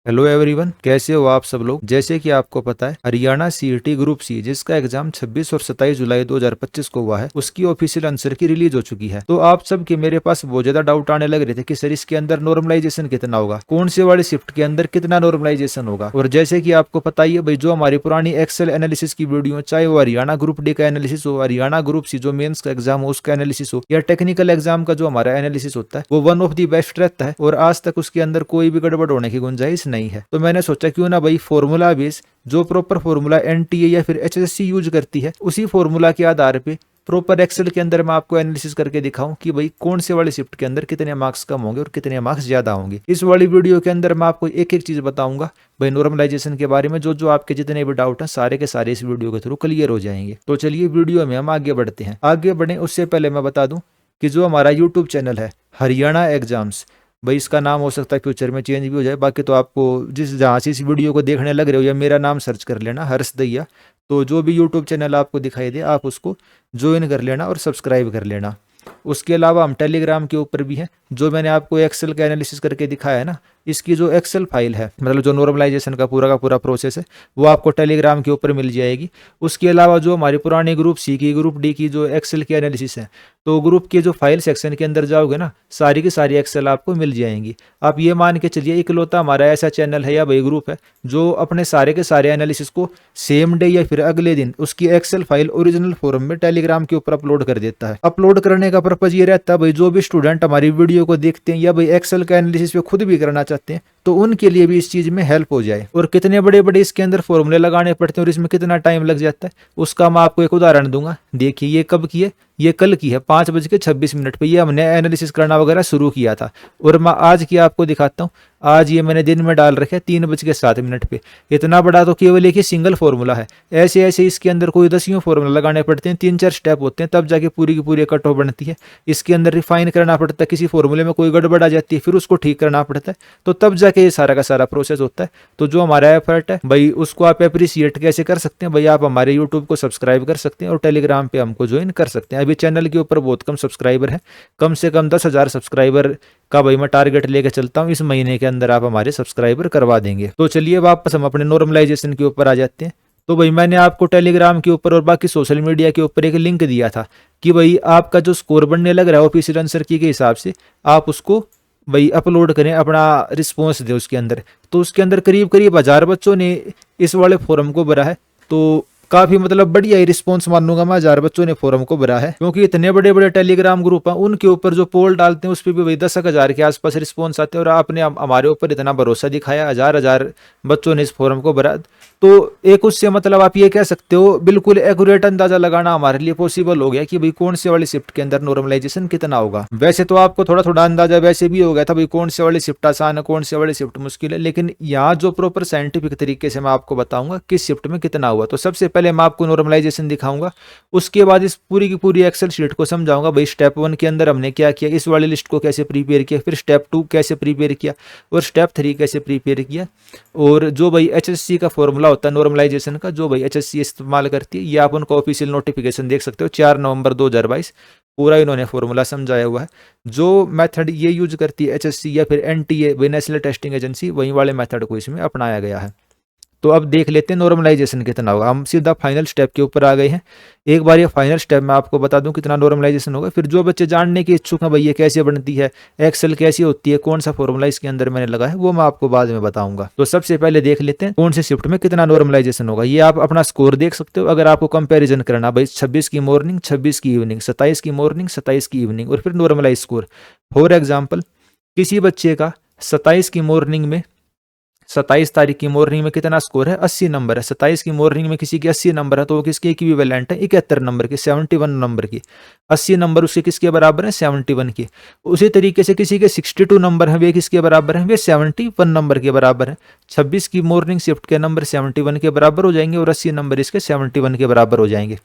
Hello everyone, कैसे हो आप सब लोग। जैसे कि आपको पता है, हरियाणा सीईटी ग्रुप सी जिसका एग्जाम 26 और 27 जुलाई 2025 को हुआ है, उसकी ऑफिशियल आंसर की रिलीज हो चुकी है। तो आप सब के मेरे पास बहुत ज्यादा डाउट आने लग रहे थे कि सर इसके अंदर नॉर्मलाइजेशन कितना होगा, कौन से वाले शिफ्ट के अंदर कितना नॉर्मलाइजेशन होगा। और जैसे कि आपको पता ही है भाई, जो हमारी पुरानी एक्सेल एनालिसिस की वीडियो, चाहे वो हरियाणा ग्रुप डी का एनालिसिस हो, हरियाणा ग्रुप सी जो मेन्स का एग्जाम हो उसका एनालिसिस हो, या टेक्निकल एग्जाम का जो हमारा एनालिसिस होता है, वो वन ऑफ दी बेस्ट रहता है और आज तक उसके अंदर कोई भी गड़बड़ होने की गुंजाइश नहीं है। तो मैंने सोचा क्यों ना भाई फॉर्मूला बेस, जो प्रॉपर फॉर्मूला एनटीए या फिर एचएसएससी यूज करती है, उसी फॉर्मूला के आधार पे प्रॉपर एक्सेल के अंदर मैं आपको एनालिसिस करके दिखाऊं कि भाई कौन से वाले शिफ्ट के अंदर कितने मार्क्स कम होंगे और कितने मार्क्स ज्यादा होंगे। इस वाली वीडियो के अंदर मैं आपको एक एक चीज बताऊंगा भाई नॉर्मलाइजेशन के बारे में। जो जो आपके जितने भी डाउट हैं सारे के सारे इस वीडियो के थ्रू क्लियर हो जाएंगे। तो चलिए वीडियो में हम आगे बढ़ते हैं। आगे बढ़े उससे पहले मैं बता दूं कि जो हमारा यूट्यूब चैनल है हरियाणा एग्जाम्स, भाई इसका नाम हो सकता है फ्यूचर में चेंज भी हो जाए। बाकी तो आपको जिस जहाँ से इस वीडियो को देखने लग रहे हो, या मेरा नाम सर्च कर लेना हर्ष दैया, तो जो भी यूट्यूब चैनल आपको दिखाई दे आप उसको ज्वाइन कर लेना और सब्सक्राइब कर लेना। उसके अलावा हम टेलीग्राम के ऊपर भी हैं। जो मैंने आपको एक्सेल का एनालिसिस करके दिखाया है ना, इसकी जो एक्सेल फाइल है, मतलब जो नॉर्मलाइजेशन का पूरा प्रोसेस है, वो आपको टेलीग्राम के ऊपर मिल जाएगी। उसके अलावा जो हमारी पुरानी ग्रुप सी की, ग्रुप डी की जो एक्सेल की एनालिसिस है, तो ग्रुप के जो फाइल सेक्शन के अंदर जाओगे ना, सारी की सारी एक्सेल आपको मिल जाएंगी। आप ये मान के चलिए इकलौता हमारा ऐसा चैनल है या भाई ग्रुप है जो अपने सारे के सारे एनालिसिस को सेम डे या फिर अगले दिन उसकी एक्सेल फाइल ओरिजिनल फॉर्म में टेलीग्राम के ऊपर अपलोड कर देता है। अपलोड करने का पर्पज ये रहता है भाई, जो भी स्टूडेंट हमारी वीडियो को देखते हैं या भाई एक्सेल का एनालिसिस पे खुद भी करना चाहते हैं, तो उनके लिए भी इस चीज में हेल्प हो जाए। और कितने बड़े बड़े इसके अंदर फॉर्मूले लगाने पड़ते हैं और इसमें कितना टाइम लग जाता है, उसका मैं आपको एक उदाहरण दूंगा। देखिए ये कब की है, ये कल की है 5:26 पे ये हमने एनालिसिस करना वगैरह शुरू किया था। और मैं आज की आपको दिखाता हूँ। आज ये मैंने दिन में डाल रखे हैं 3:07 पे। इतना बड़ा तो केवल एक ही सिंगल फॉर्मूला है। ऐसे ऐसे इसके अंदर कोई 10 फॉर्मूला लगाने पड़ते हैं, 3-4 स्टेप होते हैं, तब जाके पूरी की पूरी कट ऑफ बनती है। इसके अंदर रिफाइन करना पड़ता है, किसी फॉर्मूले में कोई गड़बड़ आ जाती है फिर उसको ठीक करना पड़ता है, तो तब जाके ये सारा का सारा प्रोसेस होता है। तो जो हमारा एफर्ट है भाई, उसको आप अप्रिशिएट कैसे कर सकते हैं भाई, आप हमारे यूट्यूब को सब्सक्राइब कर सकते हैं और टेलीग्राम पे हमको ज्वाइन कर सकते हैं। अभी चैनल के ऊपर बहुत कम सब्सक्राइबर है, कम से कम 10,000 सब्सक्राइबर का भाई मैं टारगेट लेके चलता हूँ। इस महीने के अंदर आप हमारे सब्सक्राइबर करवा देंगे। तो चलिए वापस हम अपने नॉर्मलाइजेशन के ऊपर आ जाते हैं। तो भाई मैंने आपको टेलीग्राम के ऊपर और बाकी सोशल मीडिया के ऊपर एक लिंक दिया था कि भाई आपका जो स्कोर बनने लग रहा है ऑफिशियल आंसर की के हिसाब से, आप उसको भाई अपलोड करें, अपना रिस्पॉन्स दे उसके अंदर। तो उसके अंदर करीब करीब 1000 बच्चों ने इस वाले फॉर्म को भरा है। तो काफी मतलब बढ़िया ही रिस्पॉन्स मानूंगा मैं, 1000 बच्चों ने फॉर्म को भरा है। क्योंकि इतने बड़े बड़े टेलीग्राम ग्रुप हैं, उनके ऊपर जो पोल डालते हैं उस पर भी भाई 10,000 के आसपास रिस्पॉन्स आते हैं। और आपने हमारे ऊपर इतना भरोसा दिखाया, 1000 बच्चों ने इस फॉर्म को भरा, तो एक उससे मतलब आप ये कह सकते हो बिल्कुल एक्यूरेट अंदाजा लगाना हमारे लिए पॉसिबल हो गया कि भाई कौन से वाली शिफ्ट के अंदर नॉर्मलाइजेशन कितना होगा। वैसे तो आपको थोड़ा थोड़ा अंदाजा वैसे भी हो गया था भाई कौन से वाली शिफ्ट आसान है, कौन से वाली शिफ्ट मुश्किल है, लेकिन यहाँ जो प्रॉपर साइंटिफिक तरीके से मैं आपको बताऊंगा किस शिफ्ट में कितना हुआ। तो सबसे पहले मैं आपको नॉर्मलाइजेशन दिखाऊंगा, उसके बाद इस पूरी की पूरी एक्सेल शीट को समझाऊंगा भाई स्टेप 1 के अंदर हमने क्या किया, इस वाली लिस्ट को कैसे प्रिपेयर किया, फिर स्टेप 2 कैसे प्रिपेयर किया और स्टेप 3 कैसे प्रिपेयर किया। और जो भाई एचएससी का फॉर्मूला होता है नॉर्मलाइजेशन का, जो भाई एचएससी इस्तेमाल करती है, ये आप उनका ऑफिशियल नोटिफिकेशन देख सकते हो 4 नवंबर 2022, पूरा इन्होंने फॉर्मूला समझाया हुआ है। जो मेथड ये यूज करती है एचएससी या फिर एनटीए नेशनल टेस्टिंग एजेंसी, वही वाले मेथड को इसमें अपनाया गया है। तो अब देख लेते हैं नॉर्मलाइजेशन कितना होगा। हम सीधा फाइनल स्टेप के ऊपर आ गए हैं। एक बार ये फाइनल स्टेप मैं आपको बता दूं कितना नॉर्मलाइजेशन होगा। फिर जो बच्चे जानने के इच्छुक हैं भाई ये कैसे बनती है, एक्सेल कैसी होती है, कौन सा फॉर्मूला इसके अंदर मैंने लगा है, वो मैं आपको बाद में बताऊंगा। तो सबसे पहले देख लेते हैं कौन से शिफ्ट में कितना नॉर्मलाइजेशन होगा। ये आप अपना स्कोर देख सकते हो। अगर आपको कंपेरिजन करना भाई 26 की मॉर्निंग, 26 की इवनिंग, 27 की मॉर्निंग, 27 की इवनिंग, और फिर नॉर्मलाइज स्कोर। फॉर एग्जाम्पल किसी बच्चे का 27 की मॉर्निंग में, 27 तारीख की मॉर्निंग में कितना स्कोर है, 80 नंबर है। 27 की मॉर्निंग में किसी के 80 नंबर है तो वो किसके इक्विवेलेंट है, 71 नंबर की, 71 नंबर की। 80 नंबर उसके किसके बराबर है, 71 की। उसी तरीके से किसी के 62 नंबर है, वे किसके बराबर है, वे 71 नंबर के बराबर है। 26 की मॉर्निंग शिफ्ट के नंबर 71 के बराबर हो जाएंगे और 80 नंबर इसके 71 के बराबर हो जाएंगे।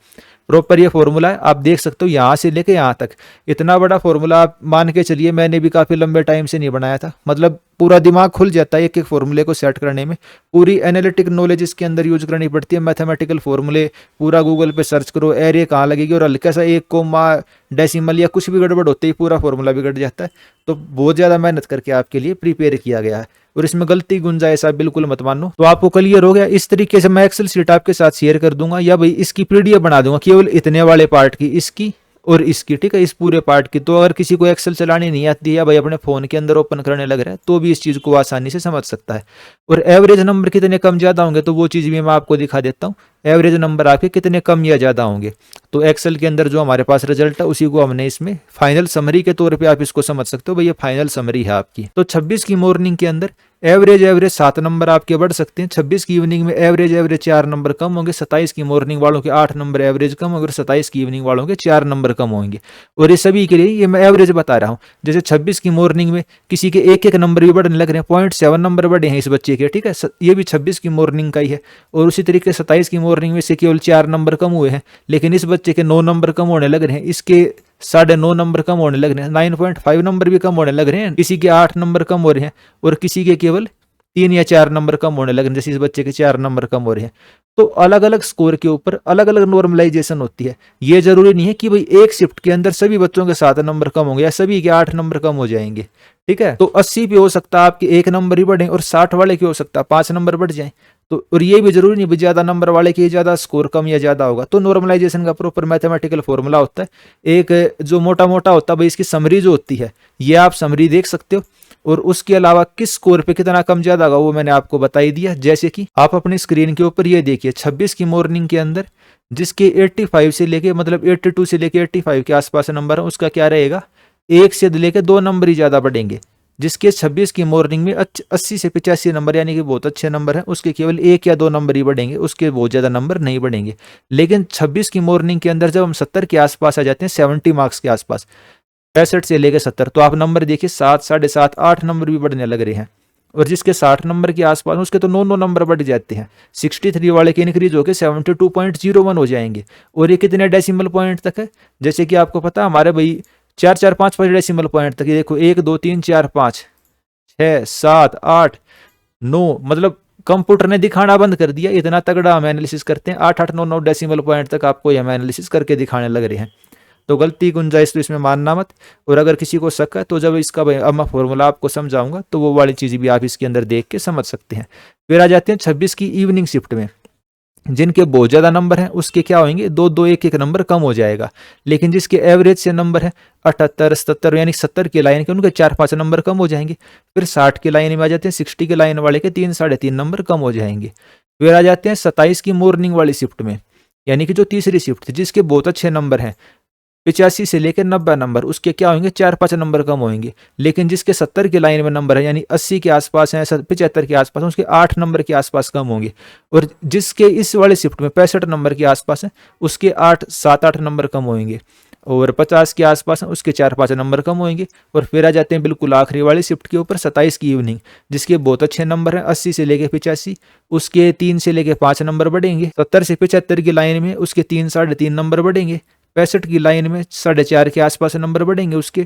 प्रॉपर ये फॉर्मूला है, आप देख सकते हो यहाँ से लेके यहाँ तक। इतना बड़ा फॉर्मूला आप मान के चलिए, मैंने भी काफी लंबे टाइम से नहीं बनाया था। मतलब पूरा दिमाग खुल जाता है एक एक फॉर्मूले को सेट करने में। पूरी एनालिटिक नॉलेज इसके अंदर यूज करनी पड़ती है, मैथमेटिकल फॉर्मूले पूरा गूगल पे सर्च करो, एरे कहाँ लगेगी, और हल्का सा 1 कोमा डेसिमल या कुछ भी गड़बड़ होते ही पूरा फॉर्मूला बिगड़ जाता है। तो बहुत ज्यादा मेहनत करके आपके लिए प्रिपेयर किया गया है। और इसमें गलती गुंजाइश आप बिल्कुल मत मानो। तो आपको क्लियर हो गया। इस तरीके से मैं एक्सेल शीट आपके साथ शेयर कर दूंगा, या भाई इसकी पीडीएफ बना दूंगा केवल इतने वाले पार्ट की, इसकी और इसकी, ठीक है, इस पूरे पार्ट की। तो अगर किसी को एक्सेल चलानी नहीं आती है या भाई अपने फोन के अंदर ओपन करने लग रहा है तो भी इस चीज को आसानी से समझ सकता है। और एवरेज नंबर कितने कम ज्यादा होंगे तो वो चीज भी मैं आपको दिखा देता हूँ। एवरेज नंबर आपके कितने कम या ज्यादा होंगे, तो एक्सेल के अंदर जो हमारे पास रिजल्ट है उसी को हमने इसमें फाइनल समरी के तौर पे आप इसको समझ सकते हो। भाई ये फाइनल समरी है आपकी। तो 26 की मॉर्निंग के अंदर एवरेज 7 नंबर आपके बढ़ सकते हैं। 26 की इवनिंग में एवरेज 4 नंबर कम होंगे। 27 की मॉर्निंग वालों के 8 नंबर एवरेज कम होंगे और 27 की इवनिंग वालों के 4 नंबर कम होंगे। और ये सभी के लिए ये मैं एवरेज बता रहा हूँ। जैसे 26 की मॉर्निंग में किसी के एक नंबर भी बढ़ने लग रहे हैं, 0.7 नंबर बढ़े हैं इस बच्चे के, ठीक है, ये भी 26 की मॉर्निंग का ही है। और उसी तरीके से 27 की मॉर्निंग में से केवल 4 नंबर कम हुए हैं, लेकिन इस बच्चे के 9 नंबर कम होने लग रहे हैं, इसके 9.5 नंबर कम होने लग रहे हैं, 9.5 नंबर भी कम होने लग रहे हैं, किसी के 8 नंबर कम हो रहे हैं और किसी के केवल 3 या 4 नंबर कम होने लगे, जैसे इस बच्चे के 4 नंबर कम हो रहे हैं। तो अलग अलग स्कोर के ऊपर अलग अलग नॉर्मलाइजेशन होती है। ये जरूरी नहीं है कि भाई एक शिफ्ट के अंदर सभी बच्चों के 7 नंबर कम होंगे या सभी के 8 नंबर कम हो जाएंगे, ठीक है। तो 80 पे हो सकता है आपके 1 नंबर ही बढ़े और 60 वाले के हो सकता है 5 नंबर बढ़ जाए। तो और ये भी जरूरी नहीं ज्यादा नंबर वाले के ज्यादा स्कोर कम या ज्यादा होगा। तो नॉर्मलाइजेशन का प्रॉपर मैथमेटिकल फॉर्मूला होता है। एक जो मोटा मोटा होता है भाई, इसकी समरी जो होती है ये आप समरी देख सकते हो। और उसके अलावा किस स्कोर पे कितना कम ज्यादा होगा वो मैंने आपको बता ही दिया। जैसे कि आप अपनी स्क्रीन के ऊपर ये देखिए 26 की मॉर्निंग के अंदर जिसके 85 से लेके मतलब 82 से लेके 85 के आसपास नंबर है, उसका क्या रहेगा, 1 से लेके 2 नंबर ही ज्यादा बढ़ेंगे। जिसके 26 की मॉर्निंग में 80 से 85 नंबर यानी कि बहुत अच्छे नंबर हैं, उसके केवल 1 या 2 नंबर ही बढ़ेंगे, उसके बहुत ज्यादा नंबर नहीं बढ़ेंगे। लेकिन 26 की मॉर्निंग के अंदर जब हम 70 के आसपास आ जाते हैं, 70 मार्क्स के आसपास, 65 से लेकर 70, तो आप नंबर देखिए 7, 7.5, 8 नंबर भी बढ़ने लग रहे हैं। और जिसके 60 नंबर के आसपास उसके तो 9 नंबर बढ़ जाते हैं। 63 वाले के इंक्रीज होकर 72.01 हो जाएंगे। और ये कितने डेसिमल पॉइंट तक है, जैसे कि आपको पता हमारे भाई 4, 4, 5, 5 डेसिमल पॉइंट तक। ये देखो 1, 2, 3, 4, 5, 6, 7, 8, 9, मतलब कंप्यूटर ने दिखाना बंद कर दिया, इतना तगड़ा हम एनालिसिस करते हैं। 8, 8, 9, 9 डेसिमल पॉइंट तक आपको हम एनालिसिस करके दिखाने लग रहे हैं। तो गलती गुंजाइश तो इसमें मानना मत। और अगर किसी को शक है तो जब इसका अब मैं फॉर्मूला आपको समझाऊंगा तो वो वाली चीज भी आप इसके अंदर देख के समझ सकते हैं। फिर आ जाते हैं 26 की इवनिंग शिफ्ट में। जिनके बहुत ज्यादा नंबर हैं उसके क्या होंगे, 2, 2, 1, 1 नंबर कम हो जाएगा। लेकिन जिसके एवरेज से नंबर है 78, 77 यानी 70 के लाइन के, उनके 4, 5 नंबर कम हो जाएंगे। फिर 60 के लाइन में आ जाते हैं, 60 के लाइन वाले के 3, 3.5 नंबर कम हो जाएंगे। फिर आ जाते हैं 27 की मॉर्निंग वाली शिफ्ट में, यानी कि जो तीसरी शिफ्ट थी, जिसके बहुत अच्छे नंबर हैं 85 से लेकर 90 नंबर, उसके क्या होंगे, 4, 5 नंबर कम होंगे। लेकिन जिसके 70 के लाइन में नंबर है यानी 80 के आसपास है, 75 के आसपास, उसके 8 नंबर के आसपास कम होंगे। और जिसके इस वाले शिफ्ट में 65 नंबर के आसपास है उसके 7, 8 नंबर कम होंगे। और 50 के आसपास है उसके 4, 5 नंबर कम होंगे। और फिर आ जाते हैं बिल्कुल आखिरी वाली शिफ्ट के ऊपर 27 की इवनिंग, जिसके बहुत अच्छे नंबर हैं 80 से लेकर 85, उसके 3 से लेकर 5 नंबर बढ़ेंगे। 70 से 75 की लाइन में उसके 3, 3.5 नंबर बढ़ेंगे। 65 की लाइन में 4.5 के आसपास नंबर बढ़ेंगे, उसके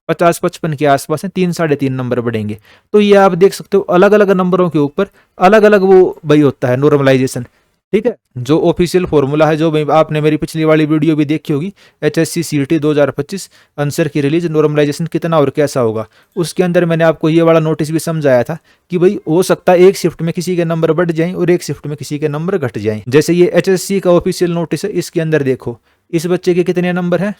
50, 55 के आसपास है 3, 3.5 नंबर बढ़ेंगे। तो ये आप देख सकते हो अलग अलग नंबरों के ऊपर अलग अलग वो भाई होता है नॉर्मलाइजेशन, ठीक है। जो ऑफिशियल फॉर्मूला है, जो आपने मेरी पिछली वाली वीडियो भी देखी होगी, HSC CET 2025 आंसर की रिलीज नॉर्मलाइजेशन कितना और कैसा होगा, उसके अंदर मैंने आपको ये वाला नोटिस भी समझाया था कि भाई हो सकता है एक शिफ्ट में किसी के नंबर बढ़ जाएं और एक शिफ्ट में किसी के नंबर घट जाएं। जैसे ये HSC का ऑफिशियल नोटिस है, इसके अंदर देखो इस बच्चे के कितने नंबर हैं,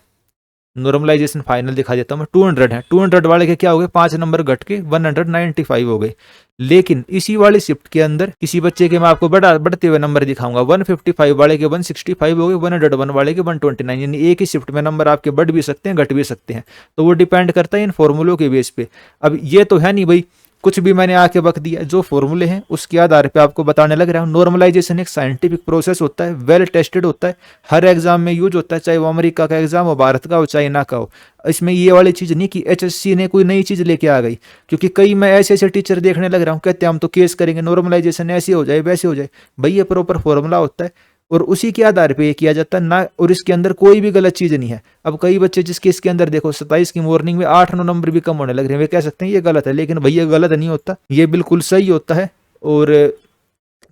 नॉर्मलाइजेशन फाइनल दिखा देता हूं मैं, 200 है। 200 वाले के क्या हो गए, 5 नंबर घट के 195 हो गए। लेकिन इसी वाली शिफ्ट के अंदर किसी बच्चे के मैं आपको बढ़ते हुए नंबर दिखाऊंगा, 155 वाले के 165 हो गए, 101 वाले के 129, यानी एक ही शिफ्ट में नंबर आपके बढ़ भी सकते हैं घट भी सकते हैं। तो वो डिपेंड करता है इन फॉर्मूलों के बेस पे। अब ये तो है नहीं भाई कुछ भी मैंने आके वक्त दिया, जो फॉर्मूले हैं उसके आधार पे आपको बताने लग रहा हूँ। नॉर्मलाइजेशन एक साइंटिफिक प्रोसेस होता है, वेल टेस्टेड होता है, हर एग्जाम में यूज होता है, चाहे वो अमेरिका का एग्जाम हो, भारत का हो, चाइना का हो। इसमें ये वाली चीज नहीं कि HSC ने कोई नई चीज लेके आ गई, क्योंकि कई मैं ऐसे ऐसे टीचर देखने लग रहा हूँ कहते हैं हम तो केस करेंगे, नॉर्मलाइजेशन ऐसे हो जाए वैसे हो जाए। भाई ये प्रॉपर फॉर्मूला होता है और उसी के आधार पे ये किया जाता है ना, और इसके अंदर कोई भी गलत चीज नहीं है। अब कई बच्चे जिसके इसके अंदर देखो 27 की मॉर्निंग में 8, 9 नंबर भी कम होने लग रहे हैं, वे कह सकते हैं ये गलत है, लेकिन भैया गलत नहीं होता, ये बिल्कुल सही होता है। और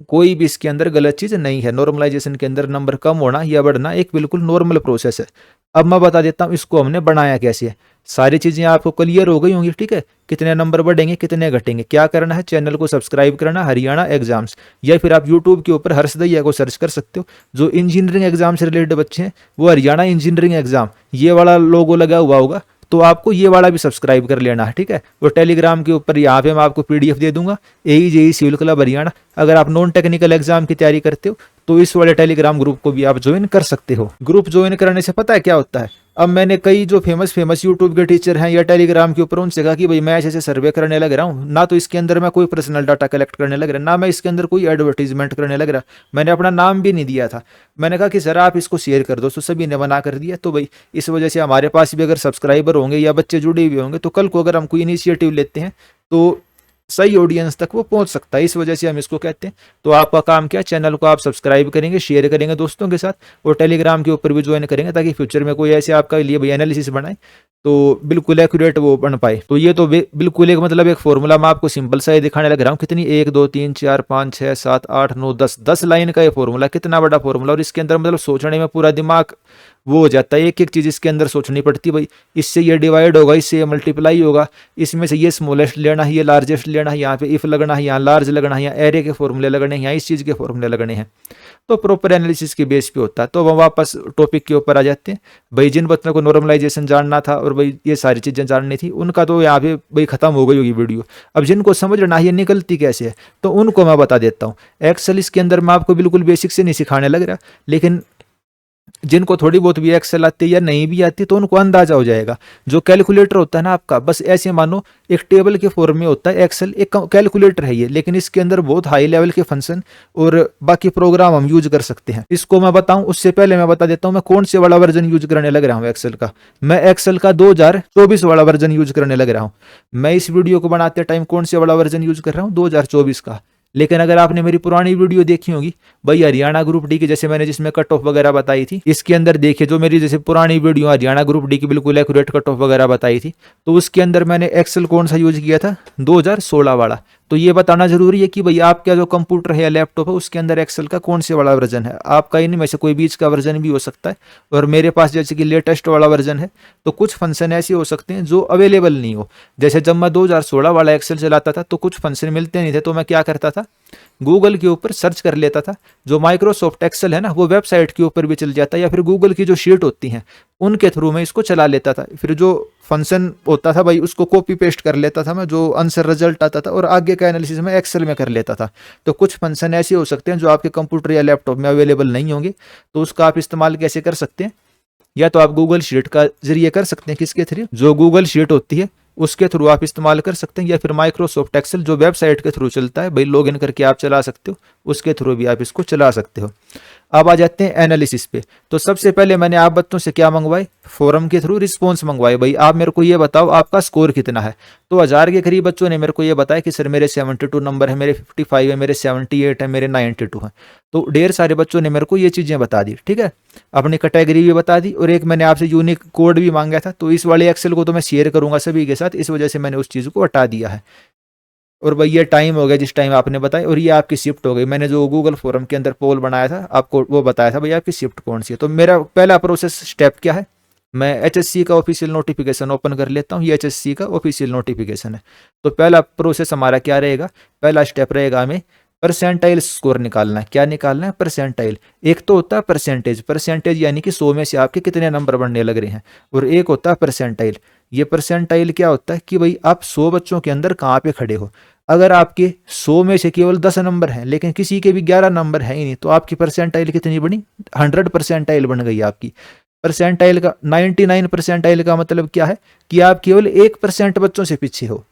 कोई भी इसके अंदर गलत चीज नहीं है। नॉर्मलाइजेशन के अंदर नंबर कम होना या बढ़ना एक बिल्कुल नॉर्मल प्रोसेस है। अब मैं बता देता हूँ इसको हमने बनाया कैसे है। सारी चीजें आपको क्लियर हो गई होंगी, ठीक है। कितने नंबर बढ़ेंगे, कितने घटेंगे, क्या करना है, चैनल को सब्सक्राइब करना, हरियाणा एग्जाम्स, या फिर आप यूट्यूब के ऊपर हर्ष दहिया को सर्च कर सकते हो। जो इंजीनियरिंग एग्जाम से रिलेटेड बच्चे हैं वो हरियाणा इंजीनियरिंग एग्जाम ये वाला लोगो लगा हुआ होगा, तो आपको ये वाला भी सब्सक्राइब कर लेना है, ठीक है। और टेलीग्राम के ऊपर यहाँ पे मैं आपको पीडीएफ दे दूंगा, एई जेई सिविल क्लब हरियाणा। अगर आप नॉन टेक्निकल एग्जाम की तैयारी करते हो तो इस वाले टेलीग्राम ग्रुप को भी आप ज्वाइन कर सकते हो। ग्रुप ज्वाइन करने से पता है क्या होता है, अब मैंने कई जो फेमस यूट्यूब के टीचर हैं या टेलीग्राम के ऊपर उनसे कहा कि भाई मैं ऐसे सर्वे करने लग रहा हूँ ना, तो इसके अंदर मैं कोई पर्सनल डाटा कलेक्ट करने लग रहा, ना मैं इसके अंदर कोई एडवर्टीजमेंट करने लग रहा, मैंने अपना नाम भी नहीं दिया था। मैंने कहा कि सर आप इसको शेयर कर दो, तो सभी ने मना कर दिया। तो भाई इस वजह से हमारे पास भी अगर सब्सक्राइबर होंगे या बच्चे जुड़े हुए होंगे तो कल को अगर हम कोई इनिशिएटिव लेते हैं तो सही ऑडियंस तक वो पहुंच सकता है, इस वजह से हम इसको कहते हैं। तो आपका काम क्या, चैनल को आप सब्सक्राइब करेंगे, शेयर करेंगे दोस्तों के साथ, और टेलीग्राम के ऊपर भी ज्वाइन करेंगे ताकि फ्यूचर में कोई ऐसे आपका लिए भाई एनालिसिस बनाए तो बिल्कुल एक्यूरेट वो बन पाए। तो ये तो बिल्कुल एक मतलब एक फॉर्मूला मैं आपको सिंपल सा ही दिखाने लग रहा हूँ। कितनी 1 2 3 4 5 6 7 8 9 10 लाइन का ये फॉर्मूला, कितना बड़ा फॉर्मूला, और इसके अंदर मतलब सोचने में पूरा दिमाग वो हो जाता है, एक एक चीज इसके अंदर सोचनी पड़ती है। भाई इससे ये डिवाइड होगा, इससे ये मल्टीप्लाई होगा, इसमें से ये स्मॉलेस्ट लेना है, ये लार्जेस्ट लेना है, यहाँ पे इफ लगना है, यहाँ लार्ज लगना है, यहाँ एरे के फॉर्मूले लगने हैं, यहाँ इस चीज के फॉर्मूले लगने हैं। तो प्रॉपर एनालिसिस के बेस पे होता है। तो हम वापस टॉपिक के ऊपर आ जाते हैं। भाई जिन बच्चों को नॉर्मलाइजेशन जानना था और भाई ये सारी चीजें जाननी थी उनका तो यहाँ पे भाई खत्म हो गई होगी वीडियो। अब जिनको समझना है ये निकलती कैसे है तो उनको मैं बता देता हूँ। एक्सेल इसके अंदर मैं आपको बिल्कुल बेसिक से नहीं सिखाने लग रहा, लेकिन जिनको थोड़ी बहुत भी एक्सेल आती है या नहीं भी आती तो उनको अंदाजा हो जाएगा। जो कैलकुलेटर होता है ना आपका, बस ऐसे मानो एक टेबल के फॉर्म में होता है एक्सेल, एक कैलकुलेटर है ये, लेकिन इसके अंदर बहुत हाई लेवल के फंक्शन और बाकी प्रोग्राम हम यूज कर सकते हैं। इसको मैं बताऊं उससे पहले मैं बता देता हूं मैं कौन से वाला वर्जन यूज करने लग रहा हूं एक्सेल का। मैं एक्सेल का 2024 वाला वर्जन यूज करने लग रहा हूं। मैं इस वीडियो को बनाते टाइम कौन से वाला वर्जन यूज कर रहा हूं, 2024 का। लेकिन अगर आपने मेरी पुरानी वीडियो देखी होगी भाई हरियाणा ग्रुप डी की, जैसे मैंने जिसमें कट ऑफ वगैरह बताई थी, इसके अंदर देखिए जो मेरी जैसे पुरानी वीडियो हरियाणा ग्रुप डी की बिल्कुल एक्यूरेट कट ऑफ वगैरह बताई थी, तो उसके अंदर मैंने एक्सेल कौन सा यूज किया था, 2016 वाला। तो ये बताना जरूरी है कि भाई आपका जो कंप्यूटर है या लैपटॉप है उसके अंदर एक्सेल का कौन से वाला वर्जन है। आपका इनमें से कोई बीच का वर्जन भी हो सकता है, और मेरे पास जैसे कि लेटेस्ट वाला वर्जन है, तो कुछ फंक्शन ऐसे हो सकते हैं जो अवेलेबल नहीं हो। जैसे जब मैं 2016 वाला एक्सेल चलाता था तो कुछ फंक्शन मिलते नहीं थे, तो मैं क्या करता था, गूगल के ऊपर सर्च कर लेता था। जो माइक्रोसॉफ्ट एक्सेल है ना वो वेबसाइट के ऊपर भी चल जाता है, या फिर गूगल की जो शीट होती हैं उनके थ्रू मैं इसको चला लेता था। फिर जो फंक्शन होता था भाई उसको कॉपी पेस्ट कर लेता था मैं, जो आंसर रिजल्ट आता था, और आगे का एनालिसिस मैं एक्सेल में कर लेता था। तो कुछ फंक्शन ऐसे हो सकते हैं जो आपके कंप्यूटर या लैपटॉप में अवेलेबल नहीं होंगे, तो उसका आप इस्तेमाल कैसे कर सकते हैं, या तो आप गूगल शीट का जरिए कर सकते हैं, किसके थ्रू, जो गूगल शीट होती है उसके थ्रू आप इस्तेमाल कर सकते हैं, या फिर माइक्रोसॉफ्ट एक्सेल जो वेबसाइट के थ्रू चलता है भाई लॉग इन करके आप चला सकते हो, उसके थ्रू भी आप इसको चला सकते हो। अब आ जाते हैं एनालिसिस पे। तो सबसे पहले मैंने आप बच्चों से क्या मंगवाए, फोरम के थ्रू रिस्पॉन्स मंगवाए। भाई आप मेरे को ये बताओ आपका स्कोर कितना है। तो 1000 के करीब बच्चों ने मेरे को ये बताया कि सर मेरे 72 नंबर है, मेरे 55 है, मेरे 78 है, मेरे 92 है। तो ढेर सारे बच्चों ने मेरे को ये चीजें बता दी, ठीक है। अपनी कैटेगरी भी बता दी, और एक मैंने आपसे यूनिक कोड भी मांगा था। तो इस वाले एक्सेल को तो मैं शेयर करूंगा सभी के साथ, इस वजह से मैंने उस चीज को हटा दिया है। और भाई ये टाइम हो गया जिस टाइम आपने बताया, और ये आपकी शिफ्ट हो गई। मैंने जो गूगल फोरम के अंदर पोल बनाया था आपको वो बताया था भाई आपकी शिफ्ट कौन सी है। तो मेरा पहला प्रोसेस स्टेप क्या है, मैं एचएससी का ऑफिशियल नोटिफिकेशन ओपन कर लेता हूँ। ये एचएससी का ऑफिशियल नोटिफिकेशन है। तो पहला प्रोसेस हमारा क्या रहेगा, पहला स्टेप रहेगा हमें परसेंटाइल स्कोर निकालना है। क्या निकालना है, परसेंटाइल। एक तो होता है परसेंटेज, परसेंटेज यानी कि 100 में से आपके कितने नंबर बनने लग रहे हैं, और एक होता है परसेंटाइल। ये परसेंटाइल क्या होता है कि भाई आप 100 बच्चों के अंदर कहाँ पे खड़े हो। अगर आपके 100 में से केवल 10 नंबर हैं, लेकिन किसी के भी 11 नंबर है ही नहीं, तो आपकी परसेंटाइल कितनी बनी, 100 परसेंटाइल बन गई आपकी। परसेंटाइल का 99 परसेंटाइल का मतलब क्या है कि आप केवल 1% बच्चों से पीछे हो।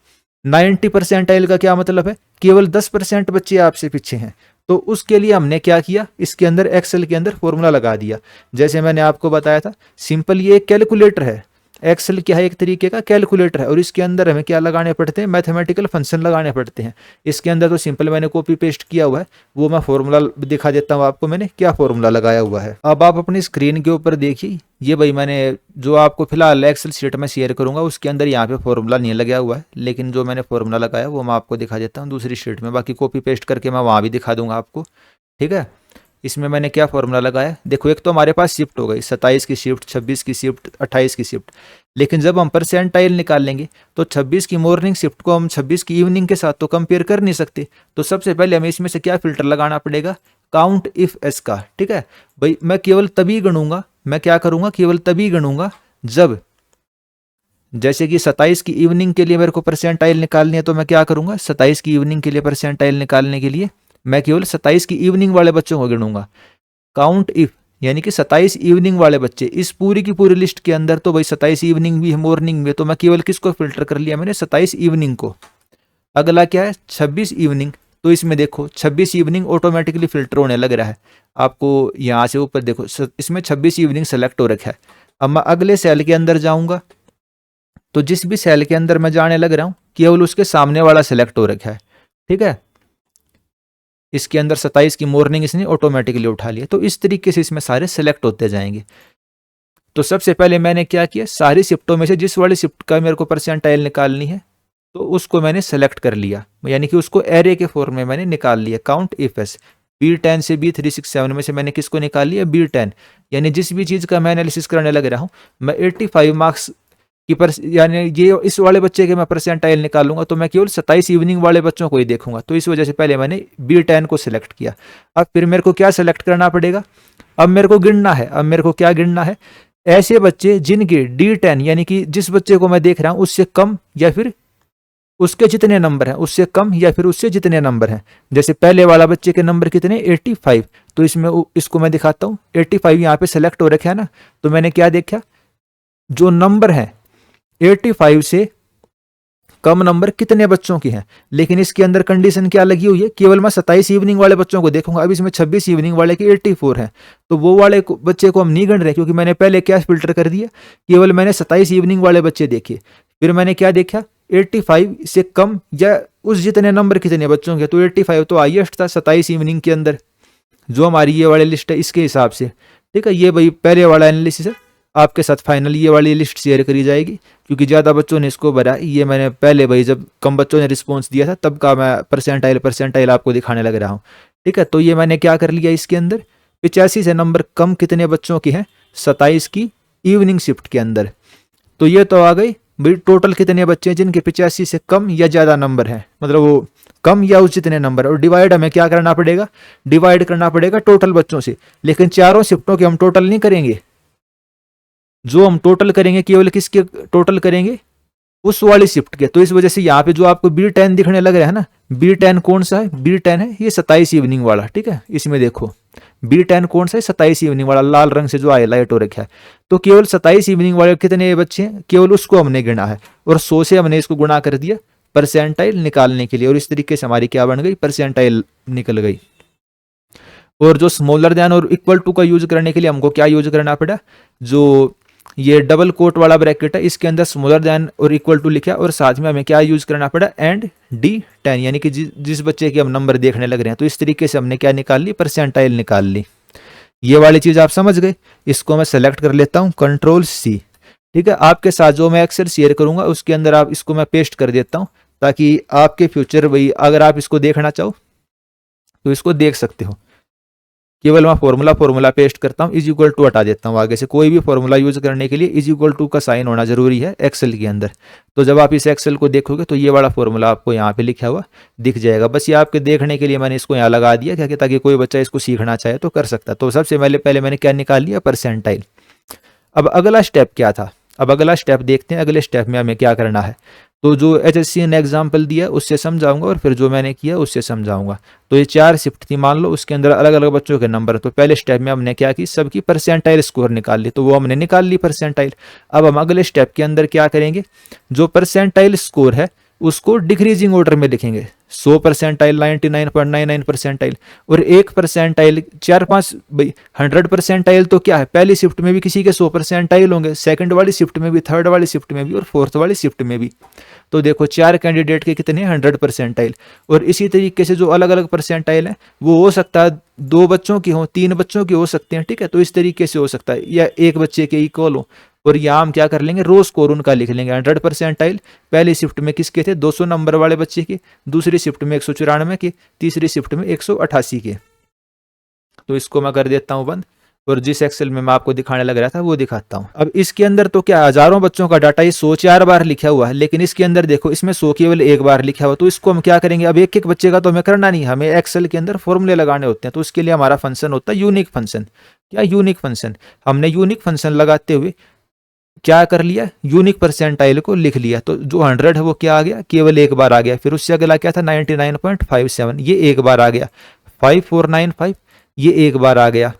90 परसेंटाइल का क्या मतलब है, केवल 10% बच्चे आपसे पीछे हैं। तो उसके लिए हमने क्या किया, इसके अंदर एक्सेल के अंदर फॉर्मूला लगा दिया। जैसे मैंने आपको बताया था, सिंपल ये एक कैलकुलेटर है। एक्सेल क्या है, एक तरीके का कैलकुलेटर है, और इसके अंदर हमें क्या लगाने पड़ते हैं, मैथमेटिकल फंक्शन लगाने पड़ते हैं। इसके अंदर तो सिंपल मैंने कॉपी पेस्ट किया हुआ है, वो मैं फॉर्मूला दिखा देता हूँ आपको मैंने क्या फॉर्मूला लगाया हुआ है। अब आप अपनी स्क्रीन के ऊपर देखिए, ये भाई मैंने जो आपको फिलहाल एक्सेल शीट में शेयर करूंगा उसके अंदर यहाँ पे फॉर्मूला नहीं लगा हुआ है, लेकिन जो मैंने फॉर्मूला लगाया वो मैं आपको दिखा देता हूँ दूसरी शीट में। बाकी कॉपी पेस्ट करके मैं वहाँ भी दिखा दूंगा आपको, ठीक है। इसमें मैंने क्या फॉर्मूला लगाया, देखो एक तो हमारे पास शिफ्ट हो गई, 27 की शिफ्ट, 26 की शिफ्ट, 28 की शिफ्ट। लेकिन जब हम परसेंटाइल निकालेंगे तो 26 की मॉर्निंग शिफ्ट को हम 26 की इवनिंग के साथ तो कंपेयर कर नहीं सकते। तो सबसे पहले हमें इसमें से क्या फिल्टर लगाना पड़ेगा, काउंट इफ एस का। ठीक है भाई, मैं केवल तभी गणूंगा, मैं क्या करूंगा, केवल तभी गणूंगा जब, जैसे कि 27 की इवनिंग के लिए मेरे को परसेंटाइल निकालनी है, तो मैं क्या करूंगा, 27 की इवनिंग के लिए परसेंटाइल निकालने के लिए मैं केवल 27 की इवनिंग वाले बच्चों को गिनूंगा। काउंट इफ यानी कि 27 इवनिंग वाले बच्चे, इस पूरी की पूरी लिस्ट के अंदर तो भाई 27 इवनिंग भी है, मॉर्निंग में, तो मैं केवल किसको फिल्टर कर लिया मैंने, 27 इवनिंग को। अगला क्या है, 26 इवनिंग, तो इसमें देखो 26 इवनिंग ऑटोमेटिकली फिल्टर होने लग रहा है आपको, यहाँ से ऊपर देखो इसमें 26 इवनिंग सेलेक्ट हो रखा है। अब मैं अगले सेल के अंदर जाऊंगा, तो जिस भी सेल के अंदर मैं जाने लग रहा हूं केवल उसके सामने वाला सिलेक्ट हो रखा है। ठीक है, इसके अंदर 27 की मॉर्निंग इसने ऑटोमेटिकली उठा लिया। तो इस तरीके से इसमें सारे सेलेक्ट होते जाएंगे। तो सबसे पहले मैंने क्या किया, सारी शिफ्टों में से जिस वाली शिफ्ट का मेरे को परसेंटाइल निकालनी है तो उसको मैंने सेलेक्ट कर लिया, यानी कि उसको एरे के फॉर्म में मैंने निकाल लिया। काउंट इफ एस, B10 से B367 में से मैंने किसको निकाल लिया, B10। यानी जिस भी चीज़ का मैं एनालिसिस करने लग रहा हूँ, मैं 85 मार्क्स की यानी ये इस वाले बच्चे के मैं परसेंटाइल निकालूंगा तो मैं केवल 27 इवनिंग वाले बच्चों को ही देखूंगा। तो इस वजह से पहले मैंने B10 को सिलेक्ट किया। अब फिर मेरे को क्या सिलेक्ट करना पड़ेगा, अब मेरे को गिनना है, अब मेरे को क्या गिनना है, ऐसे बच्चे जिनके D10 यानी कि जिस बच्चे को मैं देख रहा हूं उससे कम या फिर उसके जितने नंबर हैं, उससे कम या फिर उससे जितने नंबर हैं। जैसे पहले वाला बच्चे के नंबर कितने, 85, तो इसमें इसको मैं दिखाता हूँ। 85 यहाँ पे सेलेक्ट हो रखा है ना, तो मैंने क्या देखा, जो नंबर है 85 से कम नंबर कितने बच्चों की हैं। लेकिन इसके अंदर कंडीशन क्या लगी हुई है, केवल मैं 27 इवनिंग वाले बच्चों को देखूंगा। अब इसमें 26 इवनिंग वाले की 84 है, तो वो वाले बच्चे को हम नहीं गण रहे, क्योंकि मैंने पहले क्या फिल्टर कर दिया, केवल मैंने 27 इवनिंग वाले बच्चे देखे। फिर मैंने क्या देखा, 85 से कम या उस जितने नंबर कितने बच्चों के, तो 85 तो हाईएस्ट था 27 इवनिंग के अंदर, जो हमारी ये वाली लिस्ट है इसके हिसाब से। ठीक है, ये भाई पहले वाला एनालिसिस है, आपके साथ फाइनल ये वाली लिस्ट शेयर करी जाएगी, क्योंकि ज़्यादा बच्चों ने इसको भरा। ये मैंने पहले भाई जब कम बच्चों ने रिस्पॉन्स दिया था तब का मैं परसेंटाइल आपको दिखाने लग रहा हूँ। ठीक है, तो ये मैंने क्या कर लिया, इसके अंदर 85 से नंबर कम कितने बच्चों की हैं 27 की इवनिंग शिफ्ट के अंदर। तो ये तो आ गई भाई टोटल कितने बच्चे हैं जिनके 85 से कम या ज़्यादा नंबर है, मतलब वो कम या उस जितने नंबर। और डिवाइड हमें क्या करना पड़ेगा, डिवाइड करना पड़ेगा टोटल बच्चों से। लेकिन चारों शिफ्टों के हम टोटल नहीं करेंगे, जो हम टोटल करेंगे केवल किसके टोटल करेंगे, उस वाली शिफ्ट के। तो इस वजह से यहाँ पे जो आपको B10 दिखने लग रहा है ना, B10 कौन सा है, B10 है ये 27 इवनिंग वाला। ठीक है, इसमें देखो B10 कौन सा है, 27 इवनिंग वाला, लाल रंग से जो हाईलाइट हो रखा है। तो केवल 27 इवनिंग वाले कितने बच्चे हैं, केवल उसको हमने गिना है, और 100 से हमने इसको गुणा कर दिया परसेंटाइल निकालने के लिए। और इस तरीके से हमारी क्या बन गई, परसेंटाइल निकल गई। और जो स्मॉलर देन और इक्वल टू का यूज करने के लिए हमको क्या यूज करना पड़ा, जो ये डबल कोट वाला ब्रैकेट है इसके अंदर स्मॉलर देन और इक्वल टू लिखा, और साथ में हमें क्या यूज करना पड़ा, एंड D10, यानी कि जिस बच्चे के हम नंबर देखने लग रहे हैं। तो इस तरीके से हमने क्या निकाल ली, परसेंटाइल निकाल ली। ये वाली चीज आप समझ गए। इसको मैं सेलेक्ट कर लेता हूँ, Ctrl+C। ठीक है, आपके साथ जो मैं एक्सेल शेयर करूंगा उसके अंदर आप इसको मैं पेस्ट कर देता हूँ, ताकि आपके फ्यूचर वही अगर आप इसको देखना चाहो तो इसको देख सकते हो। केवल मैं फॉर्मूला पेस्ट करता हूँ, = हटा देता हूँ आगे से। कोई भी फॉर्मूला यूज करने के लिए = का साइन होना जरूरी है एक्सेल के अंदर। तो जब आप इस एक्सेल को देखोगे तो ये वाला फॉर्मूला आपको यहाँ पे लिखा हुआ दिख जाएगा। बस ये आपके देखने के लिए मैंने इसको यहाँ लगा दिया, क्या ताकि कोई बच्चा इसको सीखना चाहे तो कर सकता। तो सबसे पहले मैंने क्या निकाल लिया, परसेंटाइल। अब अगला स्टेप क्या था, अब अगला स्टेप देखते हैं। अगले स्टेप में हमें क्या करना है, तो जो HSC ने एग्जाम्पल दिया उससे समझाऊंगा, और फिर जो मैंने किया उससे समझाऊंगा। तो ये 4 शिफ्ट थी मान लो, उसके अंदर अलग अलग बच्चों के नंबर। तो पहले स्टेप में हमने क्या की, सबकी परसेंटाइल स्कोर निकाल ली, तो वो हमने निकाल ली परसेंटाइल। अब हम अगले स्टेप के अंदर क्या करेंगे, जो परसेंटाइल स्कोर है उसको डिक्रीजिंग ऑर्डर में लिखेंगे। 100 परसेंटाइल, 99.99 परसेंटाइल, और 1 परसेंटाइल, 4-5 भाई 100 परसेंटाइल। तो क्या है, पहली शिफ्ट में भी किसी के 100 परसेंटाइल होंगे, सेकंड वाली शिफ्ट में भी, थर्ड वाली शिफ्ट में भी, और फोर्थ वाली शिफ्ट में भी। तो देखो 4 कैंडिडेट के कितने 100 परसेंटाइल। और इसी तरीके से जो अलग अलग परसेंटाइल है वो हो सकता है 2 बच्चों की हो, 3 बच्चों की हो सकते हैं। ठीक है, तो इस तरीके से हो सकता है, या 1 बच्चे के इक्वल हो। और यहाँ हम क्या कर लेंगे, रो स्कोर उनका लिख लेंगे। 100 परसेंटाइल पहली शिफ्ट में किसके थे, 200 नंबर वाले बच्चे के, दूसरी शिफ्ट में 194 के, तीसरी शिफ्ट में 188 के। तो इसको मैं कर देता हूँ बंद। और जिस एक्सेल में मैं आपको दिखाने लग रहा था वो दिखाता हूँ। अब इसके अंदर तो क्या हजारों बच्चों का डाटा, ये 100 4 बार लिखा हुआ है, लेकिन इसके अंदर देखो इसमें 100 केवल एक बार लिखा हुआ। तो इसको हम क्या करेंगे, अब एक एक बच्चे का तो हमें करना नहीं, हमें एक्सेल के अंदर फॉर्मूले लगाने होते हैं। तो उसके लिए हमारा फंक्शन होता है यूनिक फंक्शन। क्या यूनिक फंक्शन, हमने यूनिक फंक्शन लगाते हुए क्या कर लिया, यूनिक परसेंटाइल को लिख लिया। तो जो 100 है वो क्या आ गया, केवल एक बार आ गया। फिर उससे अगला क्या था 99.57, ये एक बार आ गया। 5495 ये एक बार आ गया।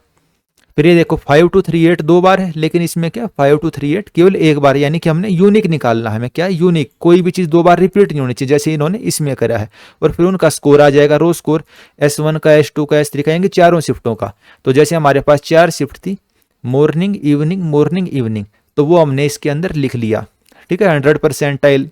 फिर ये देखो 5238 दो बार है, लेकिन इसमें क्या 5238 केवल एक बार, यानी कि हमने यूनिक निकालना है। हमें क्या है यूनिक, कोई भी चीज दो बार रिपीट नहीं होनी चाहिए, जैसे इन्होंने इसमें करा है। और फिर उनका स्कोर आ जाएगा, रो स्कोर S1 का, S2 का, S3 का, यानी चारों शिफ्टों का। तो जैसे हमारे पास 4 शिफ्ट थी, मॉर्निंग इवनिंग मॉर्निंग इवनिंग, तो वो हमने इसके अंदर लिख लिया। ठीक है, 100 परसेंटाइल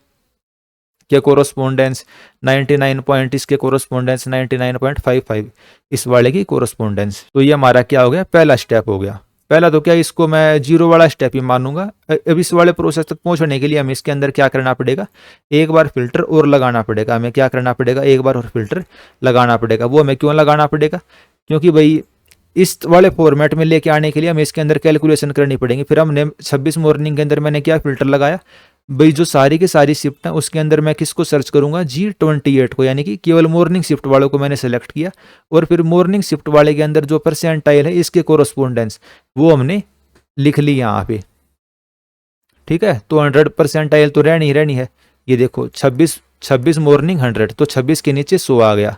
के कोरोस्पोंडेंस 99 पॉइंट, इसके कोरोस्पोंडेंस 99.55, इस वाले की कोरोस्पोंडेंस। तो ये हमारा क्या हो गया, पहला स्टेप हो गया। पहला तो क्या, इसको मैं जीरो वाला स्टेप ही मानूंगा। अब इस वाले प्रोसेस तक पहुंचने के लिए हमें इसके अंदर क्या करना पड़ेगा, एक बार फिल्टर और लगाना पड़ेगा। हमें क्या करना पड़ेगा, एक बार और फिल्टर लगाना पड़ेगा। वो हमें क्यों लगाना पड़ेगा, क्योंकि भाई इस वाले फॉर्मेट में लेके आने के लिए हमें इसके अंदर कैलकुलेशन करनी पड़ेगी। फिर हमने 26 मॉर्निंग के अंदर मैंने क्या फिल्टर लगाया, भाई जो सारी की सारी शिफ्ट है उसके अंदर मैं किसको सर्च करूंगा, G28 को, यानी कि केवल मॉर्निंग शिफ्ट वालों को मैंने सेलेक्ट किया। और फिर मॉर्निंग शिफ्ट वाले के अंदर जो परसेंटाइल है इसके कोरोस्पोंडेंस वो हमने लिख ली यहाँ पे। ठीक है, तो 100 परसेंटाइल तो रहनी रहनी है। ये देखो 26 मॉर्निंग 100, तो 26 के नीचे 100 आ गया।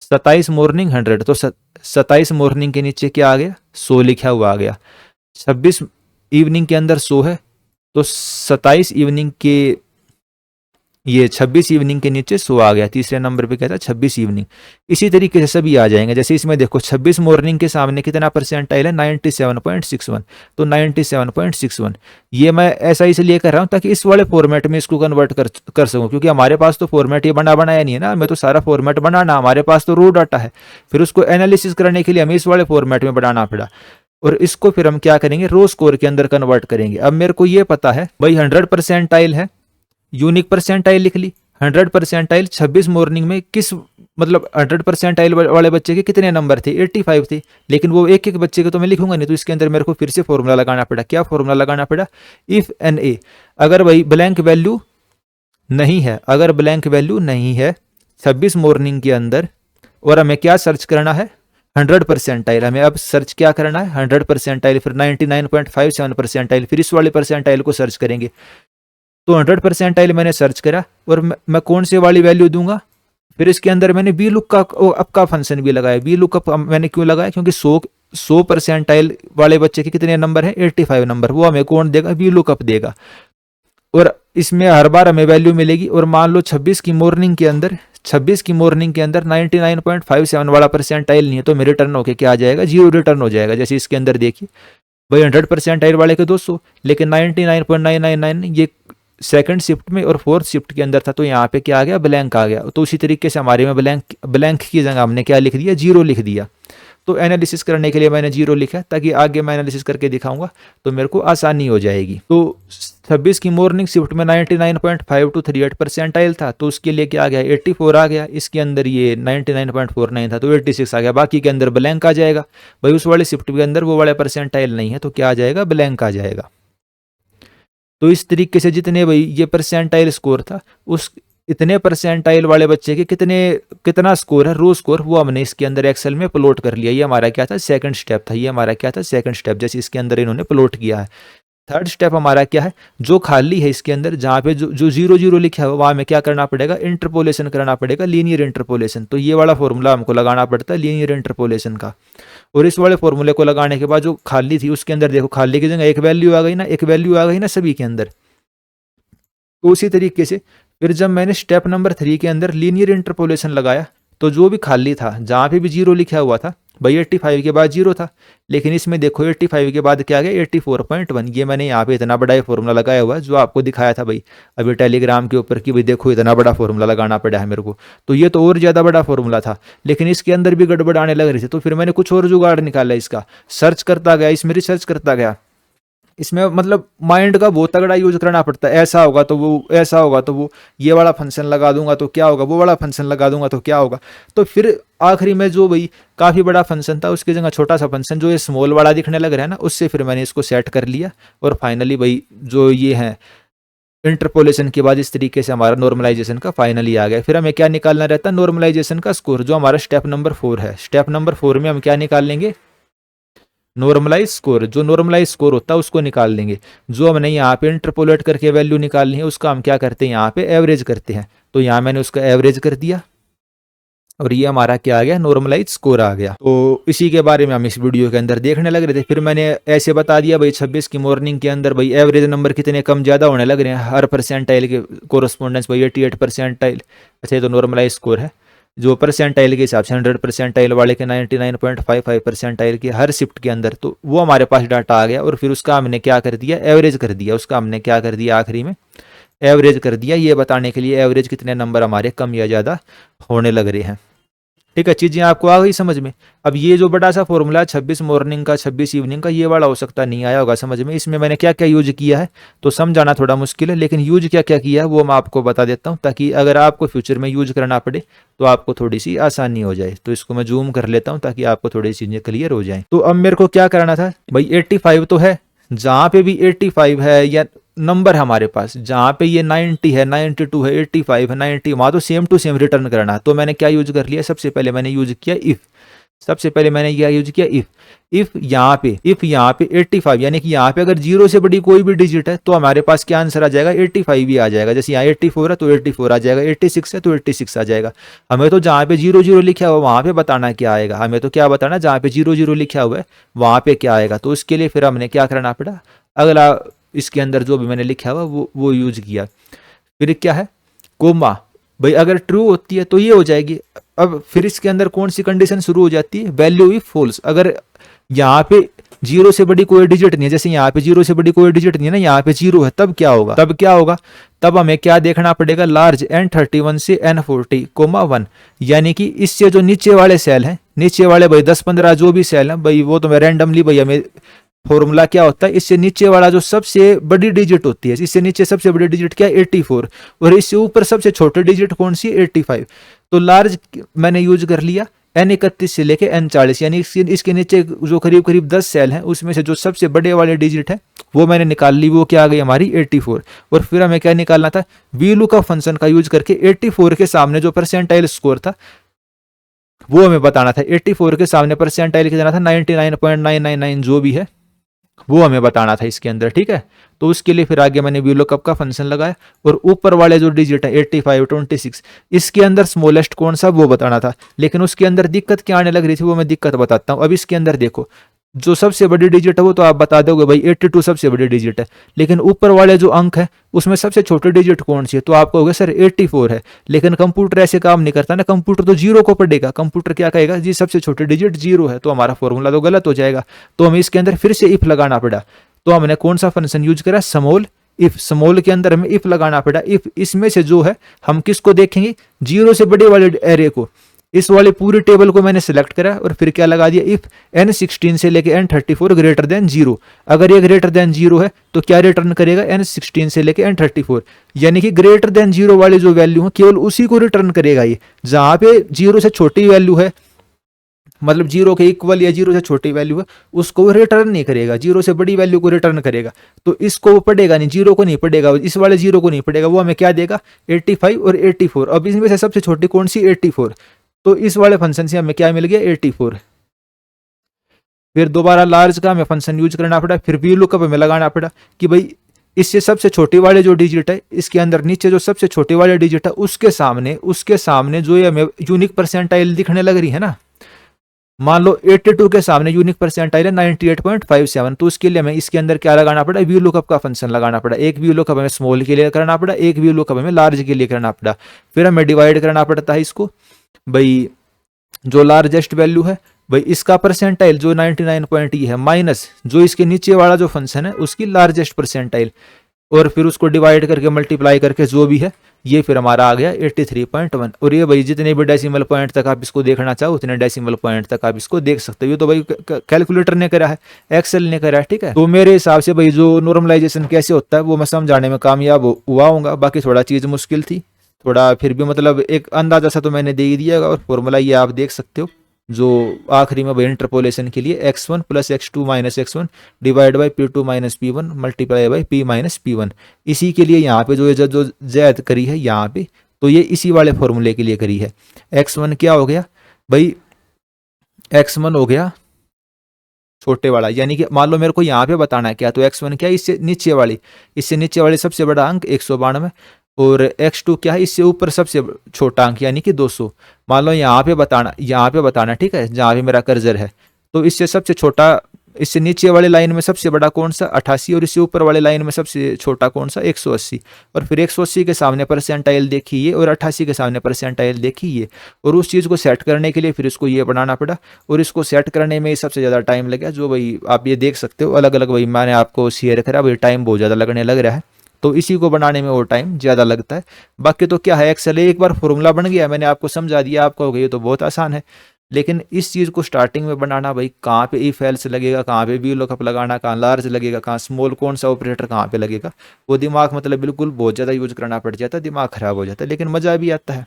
27 मॉर्निंग 100, तो 27 मॉर्निंग के नीचे क्या आ गया, 100 लिखा हुआ आ गया। 26 इवनिंग के अंदर 100 है, तो 27 इवनिंग के, ये 26 इवनिंग के नीचे 100 आ गया। तीसरे नंबर पे क्या था, 26 इवनिंग। इसी तरीके से सभी आ जाएंगे। जैसे इसमें देखो 26 मॉर्निंग के सामने कितना परसेंटाइल है, 97.61, तो 97.61 ये मैं ऐसा इसलिए कर रहा हूं ताकि इस वाले फॉर्मेट में इसको कन्वर्ट कर सकूं, क्योंकि हमारे पास तो फॉर्मेट ये बनाया नहीं है ना, हमें तो सारा फॉर्मेट बनाना, हमारे पास तो रो डाटा है। फिर उसको एनालिसिस करने के लिए हमें इस वाले फॉर्मेट में बनाना पड़ा, और इसको फिर हम क्या करेंगे, रो स्कोर के अंदर कन्वर्ट करेंगे। अब मेरे को ये पता है भाई 100 परसेंटाइल है, यूनिक परसेंटाइल लिख ली। 100 परसेंटाइल 26 मॉर्निंग में किस, मतलब 100 परसेंटाइल वाले बच्चे के कितने नंबर थे, 85 थे। लेकिन वो एक एक बच्चे के तो मैं लिखूंगा नहीं, तो इसके अंदर मेरे को फिर से फॉर्मूला लगाना पड़ा। क्या फॉर्मूला लगाना पड़ा, इफ एन ए, अगर भाई ब्लैंक वैल्यू नहीं है, अगर ब्लैंक वैल्यू नहीं है 26 मॉर्निंग के अंदर, और हमें क्या सर्च करना है, 100 परसेंटाइल। हमें अब सर्च क्या करना है, 100 परसेंटाइल, फिर 99.57 परसेंटाइल, फिर इस वाले परसेंटाइल को सर्च करेंगे। तो 100 परसेंटाइल मैंने सर्च करा, और मैं कौन से वाली वैल्यू दूंगा, फिर इसके अंदर मैंने वी लुक का अप का फंक्शन भी लगाया। वी लुक अप मैंने क्यों लगाया, क्योंकि 100 परसेंटाइल वाले बच्चे के कितने नंबर हैं, 85 नंबर, वो हमें कौन देगा, वी लुक अप देगा। और इसमें हर बार हमें वैल्यू मिलेगी। और मान लो 26 की मॉर्निंग के अंदर 99.57 वाला परसेंटाइल नहीं है, तो मेरे रिटर्न होके क्या आ जाएगा, 0 रिटर्न हो जाएगा। जैसे इसके अंदर देखिए भाई 100 परसेंटाइल वाले के 200, लेकिन 99.999 ये सेकंड शिफ्ट में और फोर्थ शिफ्ट के अंदर था, तो यहाँ पे क्या आ गया, ब्लैंक आ गया। तो उसी तरीके से हमारे में ब्लैंक की जगह हमने क्या लिख दिया, 0 लिख दिया। तो एनालिसिस करने के लिए मैंने 0 लिखा, ताकि आगे मैं एनालिसिस करके दिखाऊंगा तो मेरे को आसानी हो जाएगी। तो 26 की मॉर्निंग शिफ्ट में 99.5238 परसेंटाइल था, तो उसके लिए क्या आ गया, 84 आ गया। इसके अंदर ये 99.49 था, तो 86 आ गया। बाकी के अंदर ब्लैंक आ जाएगा। भाई उस वाले शिफ्ट के अंदर वो वाले परसेंटाइल नहीं है, तो क्या आ जाएगा, ब्लैंक आ जाएगा। तो इस तरीके से जितने भाई ये परसेंटाइल स्कोर था, उस इतने परसेंटाइल वाले बच्चे के कितना स्कोर है, रो स्कोर, वो हमने इसके अंदर एक्सेल में प्लॉट कर लिया। ये हमारा क्या था, सेकंड स्टेप था। ये हमारा क्या था, सेकंड स्टेप, जैसे इसके अंदर इन्होंने प्लॉट किया है। थर्ड स्टेप हमारा क्या है, जो खाली है इसके अंदर, जहाँ पे जो 0 लिखा है वहाँ में क्या करना पड़ेगा, इंटरपोलेशन करना पड़ेगा, लीनियर इंटरपोलेशन। तो ये वाला फॉर्मूला हमको लगाना पड़ता है लीनियर इंटरपोलेशन का। और इस वाले फॉर्मूले को लगाने के बाद जो खाली थी उसके अंदर देखो, खाली की जगह एक वैल्यू आ गई ना, एक वैल्यू आ गई ना सभी के अंदर। तो उसी तरीके से फिर जब मैंने स्टेप नंबर 3 के अंदर लीनियर इंटरपोलेशन लगाया, तो जो भी खाली था, जहाँ पे भी 0 लिखा हुआ था, भाई 85 के बाद 0 था, लेकिन इसमें देखो 85 के बाद क्या आ गया, 84.1। ये मैंने यहाँ पे इतना बड़ा फॉर्मूला लगाया हुआ है, जो आपको दिखाया था भाई अभी टेलीग्राम के ऊपर, कि भाई देखो इतना बड़ा फॉर्मूला लगाना पड़ा है मेरे को। तो ये तो और ज़्यादा बड़ा फॉर्मूला था, लेकिन इसके अंदर भी गड़बड़ आने लग रही थी। तो फिर मैंने कुछ और जुगाड़ निकाला, इसका सर्च करता गया, इसमें रिसर्च करता गया। इसमें मतलब माइंड का बहुत तगड़ा यूज करना पड़ता है। ऐसा होगा तो वो, ऐसा होगा तो वो, ये वाला फंक्शन लगा दूंगा तो क्या होगा, वो वाला फंक्शन लगा दूंगा तो क्या होगा। तो फिर आखिरी में जो भाई काफी बड़ा फंक्शन था उसकी जगह छोटा सा फंक्शन जो ये स्मॉल वाला दिखने लग रहा है ना, उससे फिर मैंने इसको सेट कर लिया। और फाइनली भाई जो ये है इंटरपोलेशन के बाद इस तरीके से हमारा नॉर्मलाइजेशन का फाइनली आ गया। फिर हमें क्या निकालना रहता है, नॉर्मलाइजेशन का स्कोर, जो हमारा स्टेप नंबर 4 है। स्टेप नंबर 4 में हम क्या निकाल लेंगे, नॉर्मलाइज स्कोर। जो नॉर्मलाइज स्कोर होता है उसको निकाल लेंगे। जो हमने यहाँ पे इंटरपोलेट करके वैल्यू निकालनी है उसका हम क्या करते हैं, यहाँ पे एवरेज करते हैं। तो यहाँ मैंने उसका एवरेज कर दिया और ये हमारा क्या आ गया, नॉर्मलाइज स्कोर आ गया। तो इसी के बारे में हम इस वीडियो के अंदर देखने लग रहे थे। फिर मैंने ऐसे बता दिया भाई 26 की मॉर्निंग के अंदर भाई एवरेज नंबर कितने कम ज़्यादा होने लग रहे हैं हर परसेंटाइल के कोरस्पोंडेंस भाई 88 परसेंटाइल। अच्छा ये तो नॉर्मलाइज स्कोर है। जो परसेंटाइल के हिसाब से 100 परसेंटाइल वाले के 99.55 परसेंटाइल के हर शिफ्ट के अंदर, तो वो हमारे पास डाटा आ गया। और फिर उसका हमने क्या कर दिया, एवरेज कर दिया। उसका हमने क्या कर दिया, आखिरी में एवरेज कर दिया, ये बताने के लिए एवरेज कितने नंबर हमारे कम या ज़्यादा होने लग रहे हैं। ठीक है, चीजें आपको आ गई समझ में। अब ये जो बड़ा सा फॉर्मूला 26 मॉर्निंग का 26 इवनिंग का, ये वाला हो सकता नहीं आया होगा समझ में। इसमें मैंने क्या क्या यूज किया है तो समझाना थोड़ा मुश्किल है, लेकिन यूज क्या क्या किया है वो मैं आपको बता देता हूँ, ताकि अगर आपको फ्यूचर में यूज करना पड़े तो आपको थोड़ी सी आसानी हो जाए। तो इसको मैं जूम कर लेता हूँ ताकि आपको थोड़ी चीजें क्लियर हो जाए। तो अब मेरे को क्या करना था भाई, 85 तो है, जहाँ पे भी 85 है या नंबर हमारे पास, जहाँ पे ये 90 है, 92 है, 85 है, 90, वहाँ तो सेम टू सेम रिटर्न करना है। तो मैंने क्या यूज कर लिया, सबसे पहले मैंने यूज किया इफ। सबसे पहले मैंने क्या यूज किया, इफ यहाँ पे 85, यानी कि यहाँ पे अगर 0 से बड़ी कोई भी डिजिट है तो हमारे पास क्या आंसर आ जाएगा, 85 ही आ जाएगा। जैसे यहाँ 84 है तो 84 आ जाएगा, 86 है तो 86 आ जाएगा। हमें तो जहाँ पे 00 लिखा हुआ वहाँ पे बताना क्या आएगा, हमें तो क्या बताना, जहाँ पे 00 लिखा हुआ है वहाँ पे क्या आएगा। तो उसके लिए फिर हमने क्या करना पड़ा, अगला इसके अंदर जो भी मैंने लिखा हुआ वो यूज किया। फिर क्या है, कोमा, भाई अगर ट्रू होती है तो ये हो जाएगी। अब फिर इसके अंदर कौन सी कंडीशन शुरू हो जाती है, वैल्यू इफ फॉल्स। अगर यहाँ पे 0 से बड़ी कोई डिजिट नहीं है, जैसे यहाँ पे 0 से बड़ी कोई डिजिट नहीं है ना, यहाँ पे 0 है, तब क्या होगा, तब हमें क्या देखना पड़ेगा, लार्ज N31 से N40, 1, यानी कि इससे जो नीचे वाले सेल हैं, नीचे वाले भाई 10-15 जो भी सेल हैं भाई, वो तो मैं रैंडमली भाई हमें फॉर्मूला क्या होता है, इससे नीचे वाला जो सबसे बड़ी डिजिट होती है, इससे नीचे सबसे बड़ी डिजिट क्या है, 84, और इससे ऊपर सबसे छोटी डिजिट कौन सी, 85। तो लार्ज मैंने यूज कर लिया N31 से लेके N40, यानी इसके नीचे जो करीब करीब 10 सेल हैं उसमें से जो सबसे बड़े वाले डिजिट है वो मैंने निकाल ली, वो क्या आ गई हमारी 84। और फिर हमें क्या निकालना था, VLOOKUP फंक्शन का यूज करके 84 के सामने जो परसेंटाइल स्कोर था वो हमें बताना था। 84 के सामने परसेंटाइल कितना था, 99.999 जो भी है वो हमें बताना था इसके अंदर। ठीक है, तो उसके लिए फिर आगे मैंने VLOOKUP का फंक्शन लगाया और ऊपर वाले जो डिजिट है 85, 26, इसके अंदर स्मॉलेस्ट कौन सा वो बताना था। लेकिन उसके अंदर दिक्कत क्या आने लग रही थी वो मैं दिक्कत बताता हूँ। अब इसके अंदर देखो, जो सबसे बड़ी डिजिट है वो तो आप बता दोगे भाई 82 सबसे बड़ी डिजिट है, लेकिन ऊपर वाले जो अंक है उसमें सबसे छोटी डिजिट कौन सी है, तो आप कहोगे सर 84 है। लेकिन कंप्यूटर ऐसे काम नहीं करता ना, कंप्यूटर तो 0 को पढ़ेगा। कंप्यूटर क्या कहेगा जी सबसे छोटी डिजिट 0 है, तो हमारा फॉर्मूला तो गलत हो जाएगा। तो हमें इसके अंदर फिर से इफ लगाना पड़ा। तो हमने कौन सा फंक्शन यूज करा, स्मॉल इफ। स्मॉल के अंदर हमें इफ लगाना पड़ा। इफ इसमें से जो है हम किसको देखेंगे, 0 से बड़े वाले एरे को। इस वाले पूरी टेबल को मैंने सिलेक्ट करा और फिर क्या लगा दिया, इफ N16 से लेके N34 ग्रेटर देन 0। अगर ये ग्रेटर देन 0 है तो क्या रिटर्न करेगा, N16 से लेके N34, यानी कि ग्रेटर देन 0 वाली जो वैल्यू है केवल उसी को रिटर्न करेगा ये। जहां पे 0 से छोटी वैल्यू है, मतलब 0 के इक्वल या 0 से छोटी वैल्यू है, उसको वो रिटर्न नहीं करेगा, 0 से बड़ी वैल्यू को रिटर्न करेगा। तो इसको वो पढ़ेगा नहीं, 0 को नहीं पढ़ेगा, इस वाले 0 को नहीं पढ़ेगा। वो हमें क्या देगा, 85 और 84। अब इसमें से सबसे छोटी कौन सी, 84। तो इस वाले फंक्शन से हमें क्या मिल गया, 84। फिर दोबारा लार्ज का हमें फंक्शन यूज करना पड़ा। फिर VLOOKUP हमें लगाना पड़ा कि भाई इससे सबसे छोटी वाले जो डिजिट है, इसके अंदर नीचे जो सबसे छोटी वाले डिजिट है उसके सामने जो ये हमें यूनिक परसेंटाइल दिखने लग रही है ना, मान लो 82 के सामने यूनिक परसेंटाइल है 98.57। तो उसके लिए हमें इसके अंदर क्या लगाना पड़ा, VLOOKUP का फंक्शन लगाना पड़ा। एक VLOOKUP हमें स्मॉल के लिए करना पड़ा, एक VLOOKUP हमें लार्ज के लिए करना पड़ा। फिर हमें डिवाइड करना पड़ता है इसको, भाई जो लार्जेस्ट वैल्यू है भाई इसका परसेंटाइल जो 99 पॉइंट है, माइनस जो इसके नीचे वाला जो फंक्शन है उसकी लार्जेस्ट परसेंटाइल। और फिर उसको डिवाइड करके मल्टीप्लाई करके जो भी है ये फिर हमारा आ गया 83.1। और ये भाई जितने भी डेसिमल पॉइंट तक आप इसको देखना चाहो उतने डेसिमल पॉइंट तक आप इसको देख सकते हो। ये तो भाई कैलकुलेटर ने करा है, एक्सेल ने करा है, ठीक है। तो मेरे हिसाब से भाई जो नॉर्मलाइजेशन कैसे होता है वो मैं समझाने में कामयाब हुआ हूँ। बाकी थोड़ा चीज मुश्किल थी, थोड़ा फिर भी मतलब एक अंदाजा सा तो मैंने दे ही दिया। और फॉर्मूला ये आप देख सकते हो जो आखिरी में भाई इंटरपोलेशन के लिए x1 plus x2 minus x1 divide by p2 minus p1 multiply by p minus p1। इसी के लिए यहाँ पे जो जैद करी है यहाँ पे, तो ये इसी वाले फॉर्मूले के लिए करी है। x1 क्या हो गया भाई, x1 हो गया छोटे वाला, यानी कि मान लो मेरे को यहाँ पे बताना है क्या, तो x1 क्या है, इससे नीचे वाली सबसे बड़ा अंक 192, और x2 क्या है, इससे ऊपर सबसे छोटा अंक यानी कि 200। मान लो यहाँ पे बताना ठीक है, जहाँ पे मेरा कर्सर है। तो इससे सबसे छोटा, इससे नीचे वाले लाइन में सबसे बड़ा कौन सा 88, और इससे ऊपर वाले लाइन में सबसे छोटा कौन सा 180। और फिर 180 के सामने परसेंटाइल देखिए और 88 के सामने परसेंटाइल देखिए। और उस चीज़ को सेट करने के लिए फिर इसको ये बनाना पड़ा, और इसको सेट करने में सबसे ज़्यादा टाइम लगा। जो भाई आप ये देख सकते हो अलग अलग, भाई मैंने आपको शेयर करा, भाई टाइम बहुत ज़्यादा लगने लग रहा है, तो इसी को बनाने में वो टाइम ज़्यादा लगता है। बाकी तो क्या है, एक्सेल एक बार फॉर्मूला बन गया, मैंने आपको समझा दिया, आपको हो गया ये तो बहुत आसान है। लेकिन इस चीज़ को स्टार्टिंग में बनाना, भाई कहाँ पे इफ एल्स लगेगा, कहाँ पे वी लुकअप लगाना, कहाँ लार्ज लगेगा, कहाँ स्मॉल, कौन सा ऑपरेटर कहाँ पे लगेगा, वो दिमाग मतलब बिल्कुल बहुत ज़्यादा यूज करना पड़ जाता है, दिमाग खराब हो जाता है, लेकिन मज़ा भी आता है,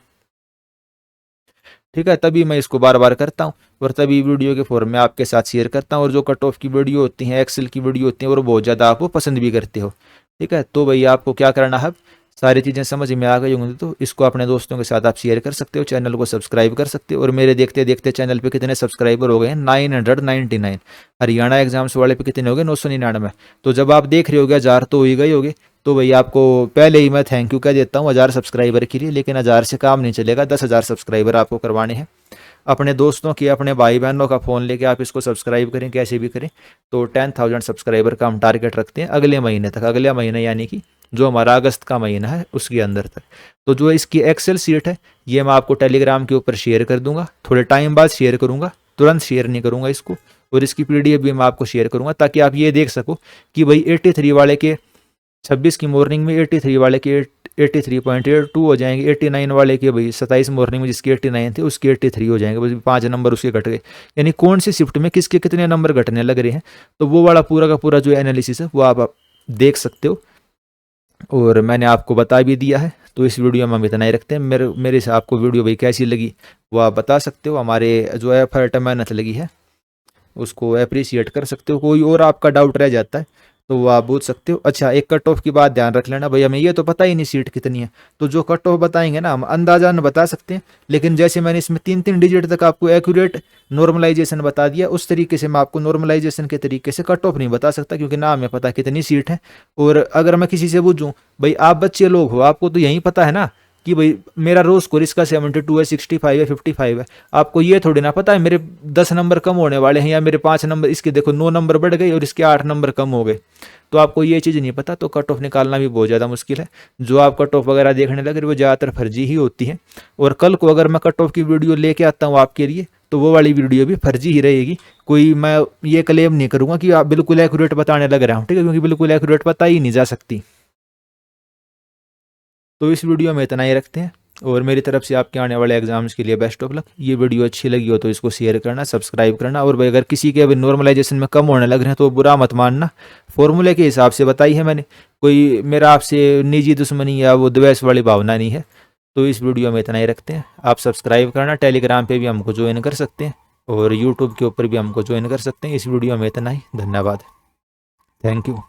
ठीक है। तभी मैं इसको बार बार करता हूँ और तभी वीडियो के फॉर्म में आपके साथ शेयर करता हूँ। और जो कट ऑफ की वीडियो होती हैं, एक्सेल की वीडियो होती हैं, और बहुत ज़्यादा आप वो पसंद भी करते हो, ठीक है। तो भाई आपको क्या करना है, सारी चीज़ें समझ में आ गई होंगी तो इसको अपने दोस्तों के साथ आप शेयर कर सकते हो, चैनल को सब्सक्राइब कर सकते हो। और मेरे देखते देखते चैनल पे कितने सब्सक्राइबर हो गए हैं, 999। हरियाणा एग्जाम्स वाले पे कितने हो गए, 999। तो जब आप देख रहे होगे 1000 तो हो ही गए होगे। तो भाई आपको पहले ही मैं थैंक यू कह देता हूँ 1000 सब्सक्राइबर के लिए। लेकिन 1000 से काम नहीं चलेगा, 10,000 सब्सक्राइबर आपको करवाने हैं। अपने दोस्तों की, अपने भाई बहनों का फ़ोन लेके आप इसको सब्सक्राइब करें, कैसे भी करें। तो 10,000 सब्सक्राइबर का हम टारगेट रखते हैं अगले महीने तक, अगले महीने यानी कि जो हमारा अगस्त का महीना है उसके अंदर तक। तो जो इसकी एक्सेल सीट है ये मैं आपको टेलीग्राम के ऊपर शेयर कर दूंगा, थोड़े टाइम बाद शेयर करूंगा, तुरंत शेयर नहीं करूंगा इसको। और इसकी पीडीएफ भी मैं आपको शेयर करूंगा ताकि आप ये देख सको कि भाई 83 वाले के 26 की मॉर्निंग में 83 वाले के 83.82 हो जाएंगे, 89 वाले के भाई 27 मॉर्निंग में जिसके 89 थे उसके 83 हो जाएंगे, बस 5 नंबर उसके घट गए। यानी कौन सी शिफ्ट में किसके कितने नंबर घटने लग रहे हैं, तो वो वाला पूरा का पूरा जो एनालिसिस है वो आप देख सकते हो। और मैंने आपको बता भी दिया है। तो इस वीडियो में हम इतना ही रखते हैं। मेरे से आपको वीडियो भाई कैसी लगी वो आप बता सकते हो, हमारे जो एफर्ट मेहनत लगी है उसको अप्रिशिएट कर सकते हो। कोई और आपका डाउट रह जाता है तो वो आप पूछ सकते हो। अच्छा, एक कट ऑफ की बात ध्यान रख लेना भाई, हमें ये तो पता ही नहीं सीट कितनी है, तो जो कट ऑफ बताएंगे ना हम अंदाजा न बता सकते हैं। लेकिन जैसे मैंने इसमें 3-3 डिजिट तक आपको एक्यूरेट नॉर्मलाइजेशन बता दिया, उस तरीके से मैं आपको नॉर्मलाइजेशन के तरीके से कट ऑफ नहीं बता सकता, क्योंकि ना हमें पता कितनी सीट है। और अगर मैं किसी से पूछूं भाई आप बच्चे लोग हो, आपको तो यही पता है ना कि भाई मेरा रो स्कोर इसका 72 है, 65 है, 55 है, आपको ये थोड़ी ना पता है मेरे 10 नंबर कम होने वाले हैं या मेरे 5 नंबर, इसके देखो 9 नंबर बढ़ गए और इसके 8 नंबर कम हो गए। तो आपको ये चीज़ नहीं पता, तो कट ऑफ निकालना भी बहुत ज़्यादा मुश्किल है। जो आप कट ऑफ वगैरह देखने लगे वो ज़्यादातर फर्जी ही होती है। और कल को अगर मैं कट ऑफ की वीडियो लेके आता हूँ आपके लिए तो वो वाली वीडियो भी फर्जी ही रहेगी। कोई मैं ये क्लेम नहीं करूँगा कि आप बिल्कुल एक्यूरेट बताने लग रहा हूँ, ठीक है, क्योंकि बिल्कुल एक्यूरेट पता ही नहीं जा सकती। तो इस वीडियो में इतना ही रखते हैं और मेरी तरफ से आपके आने वाले एग्जाम्स के लिए बेस्ट ऑफ लक। ये वीडियो अच्छी लगी हो तो इसको शेयर करना, सब्सक्राइब करना। और भाई अगर किसी के अभी नॉर्मलाइजेशन में कम होने लग रहे हैं तो बुरा मत मानना, फॉर्मूले के हिसाब से बताई है मैंने, कोई मेरा आपसे निजी दुश्मनी या वो द्वेष वाली भावना नहीं है। तो इस वीडियो में इतना ही रखते हैं। आप सब्सक्राइब करना, टेलीग्राम पर भी हमको ज्वाइन कर सकते हैं और यूट्यूब के ऊपर भी हमको ज्वाइन कर सकते हैं। इस वीडियो में इतना ही, धन्यवाद, थैंक यू।